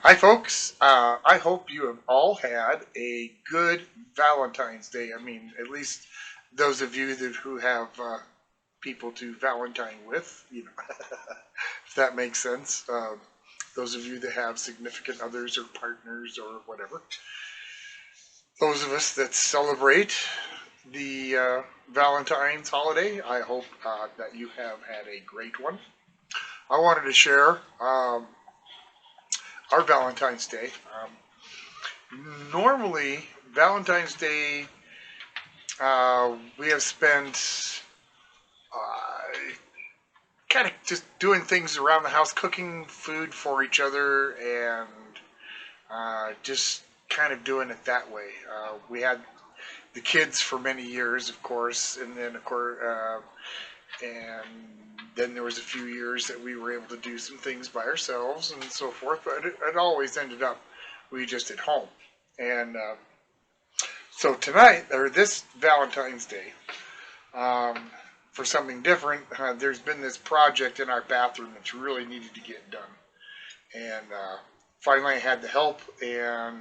Hi, folks. I hope you have all had a good Valentine's Day. I mean, at least those of you who have people to Valentine with, if that makes sense. Those of you that have significant others or partners or whatever. Those of us that celebrate the Valentine's holiday, I hope that you have had a great one. I wanted to share our Valentine's Day. Normally, Valentine's Day, we have spent uh, kind of just doing things around the house, cooking food for each other, and just kind of doing it that way. We had the kids for many years, of course, and then and then there was a few years that we were able to do some things by ourselves and so forth. But it always ended up we just at home. And so tonight, or this Valentine's Day, um, for something different, there's been this project in our bathroom that's really needed to get done. And finally, I had the help, and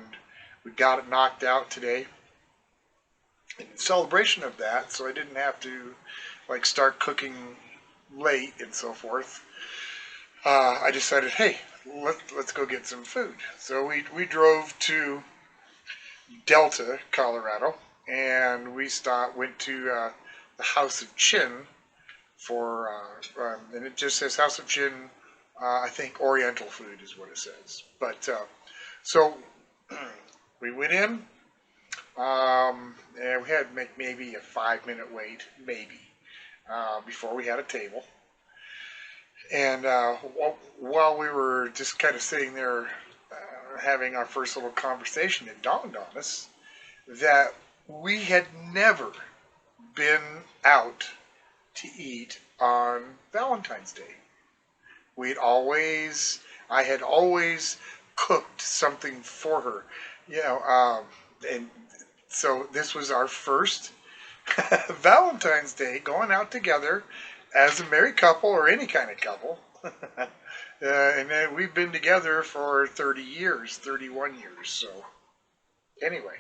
we got it knocked out today. In celebration of that, so I didn't have to like start cooking late and so forth. I decided, hey, let's go get some food. So we drove to Delta, Colorado, and went to the House of Chin for, and it just says House of Chin. I think Oriental Food is what it says. But so we went in, and we had to make maybe a 5 minute wait, maybe, before we had a table. And while we were just kind of sitting there having our first little conversation, it dawned on us that we had never been out to eat on Valentine's Day. I had always cooked something for her, and so this was our first Valentine's Day going out together as a married couple or any kind of couple. And then we've been together for 30 years, 31 years. So, anyway,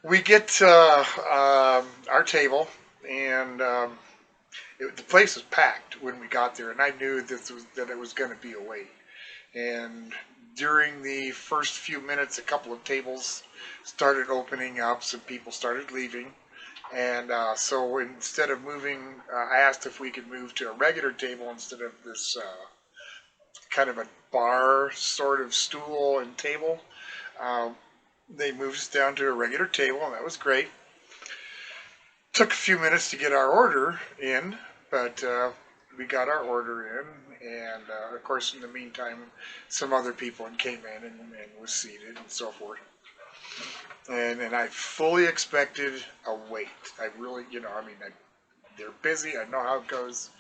we get our table, and the place was packed when we got there, and I knew that it was going to be a wait. And during the first few minutes, a couple of tables started opening up, some people started leaving. And so instead of moving, I asked if we could move to a regular table instead of this kind of a bar sort of stool and table. Uh, they moved us down to a regular table, and that was great. Took a few minutes to get our order in, but we got our order in, and of course, in the meantime, some other people came in and was seated and so forth. And I fully expected a wait. I really, they're busy. I know how it goes.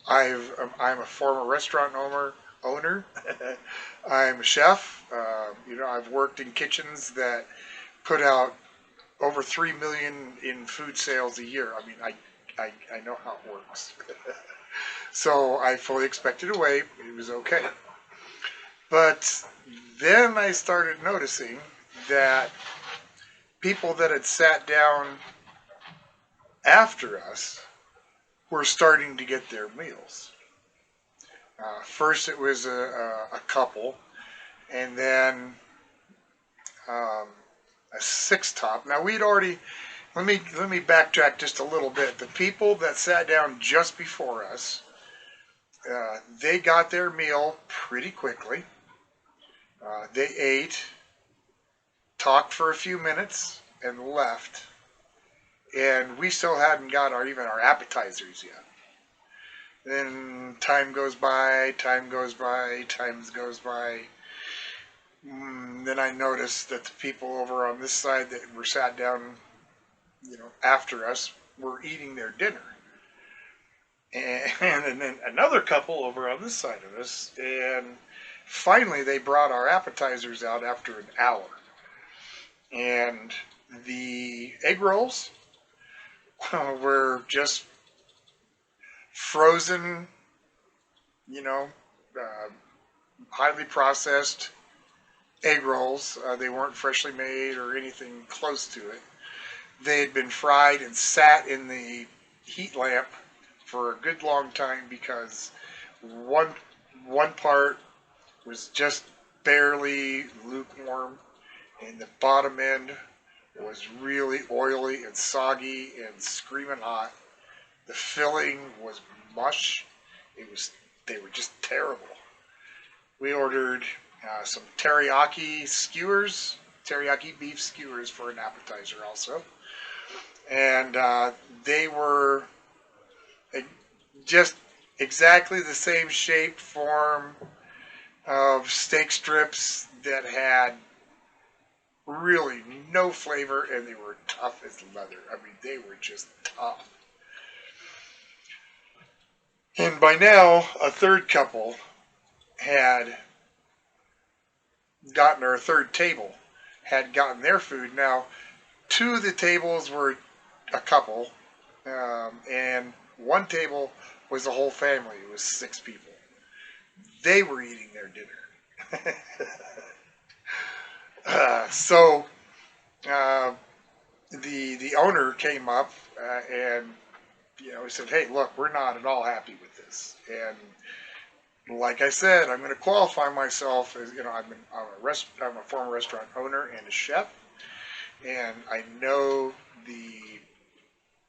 I'm a former restaurant owner. I'm a chef. I've worked in kitchens that put out over 3 million in food sales a year. I mean, I know how it works. So I fully expected a wait. It was okay. But then I started noticing that people that had sat down after us were starting to get their meals. First, it was a couple, and then um, a six top. Now we'd already. Let me backtrack just a little bit. The people that sat down just before us, they got their meal pretty quickly. They ate, talked for a few minutes, and left. And we still hadn't got even our appetizers yet. Then time goes by, time goes by, time goes by. Then I noticed that the people over on this side that were sat down, after us, were eating their dinner. And then another couple over on this side of us, and finally they brought our appetizers out after an hour. And the egg rolls were just frozen, you know, uh, highly processed egg rolls. They weren't freshly made or anything close to it. They had been fried and sat in the heat lamp for a good long time because one one part was just barely lukewarm, and the bottom end was really oily and soggy and screaming hot. The filling was mush. It was They were just terrible. We ordered some teriyaki beef skewers for an appetizer also, and they were just exactly the same shape, form of steak strips that had really no flavor, and they were tough as leather. I mean, they were just tough. And by now, a third couple had gotten, or a third table had gotten their food. Now, two of the tables were a couple, and one table was the whole family. It was 6 people. They were eating their dinner. So uh, the owner came up and he said, "Hey, look, we're not at all happy with this." And like I said, I'm going to qualify myself as I'm a former restaurant owner and a chef, and I know the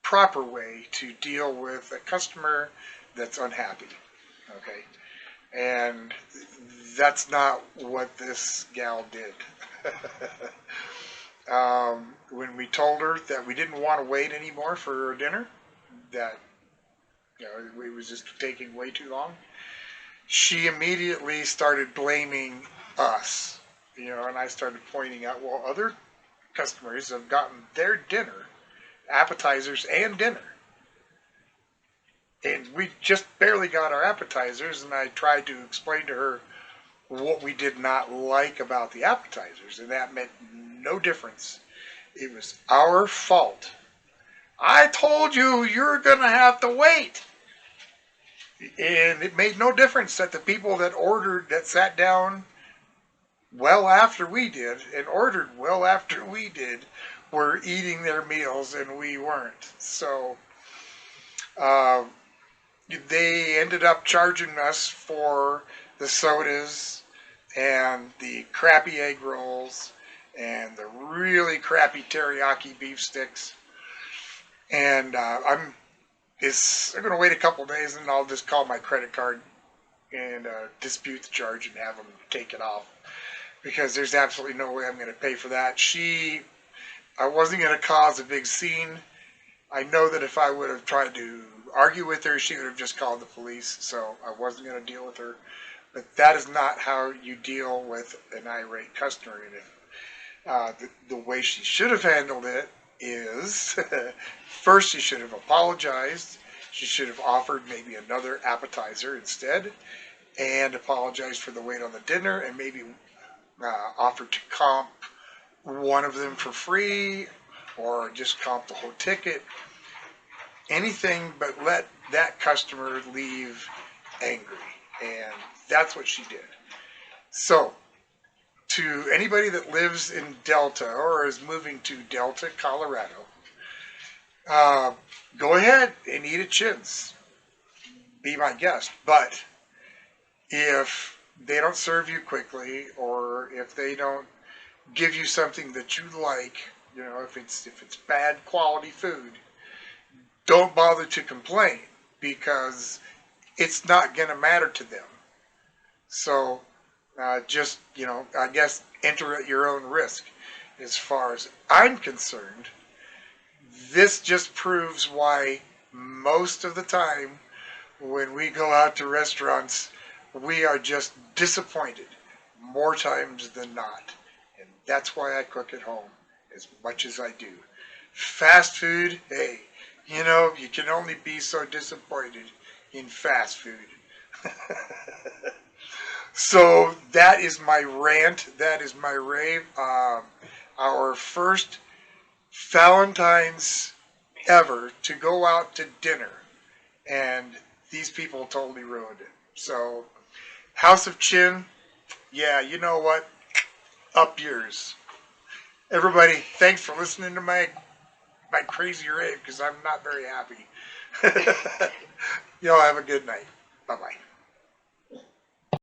proper way to deal with a customer that's unhappy. Okay, and that's not what this gal did. When we told her that we didn't want to wait anymore for her dinner, that it was just taking way too long, she immediately started blaming us. And I started pointing out, well, other customers have gotten their dinner, appetizers and dinner, and we just barely got our appetizers. And I tried to explain to her what we did not like about the appetizers, and that meant no difference. It was our fault. I told you you're going to have to wait. And it made no difference that the people that sat down well after we did and ordered well after we did were eating their meals and we weren't. So uh, they ended up charging us for the sodas and the crappy egg rolls and the really crappy teriyaki beef sticks. And I'm going to wait a couple days, and I'll just call my credit card and dispute the charge and have them take it off, because there's absolutely no way I'm going to pay for that. I wasn't going to cause a big scene. I know that if I would have tried to argue with her, she would have just called the police, so I wasn't going to deal with her. But that is not how you deal with an irate customer. And the way she should have handled it is first she should have apologized. She should have offered maybe another appetizer instead and apologized for the wait on the dinner, and maybe offered to comp one of them for free or just comp the whole ticket. Anything but let that customer leave angry. And that's what she did. So, to anybody that lives in Delta or is moving to Delta, Colorado, go ahead and eat at CHIN's. Be my guest. But if they don't serve you quickly, or if they don't give you something that you like, if it's bad quality food, don't bother to complain, because it's not going to matter to them. So just, I guess enter at your own risk. As far as I'm concerned, this just proves why most of the time when we go out to restaurants, we are just disappointed more times than not. And that's why I cook at home as much as I do. Fast food, hey, you can only be so disappointed in fast food. So that is my rant. That is my rave. Our first Valentines ever to go out to dinner, and these people totally ruined it. So, House of CHIN, Yeah, you know what? Up yours. Everybody, thanks for listening to my crazy rave because I'm not very happy. Y'all have a good night. Bye bye.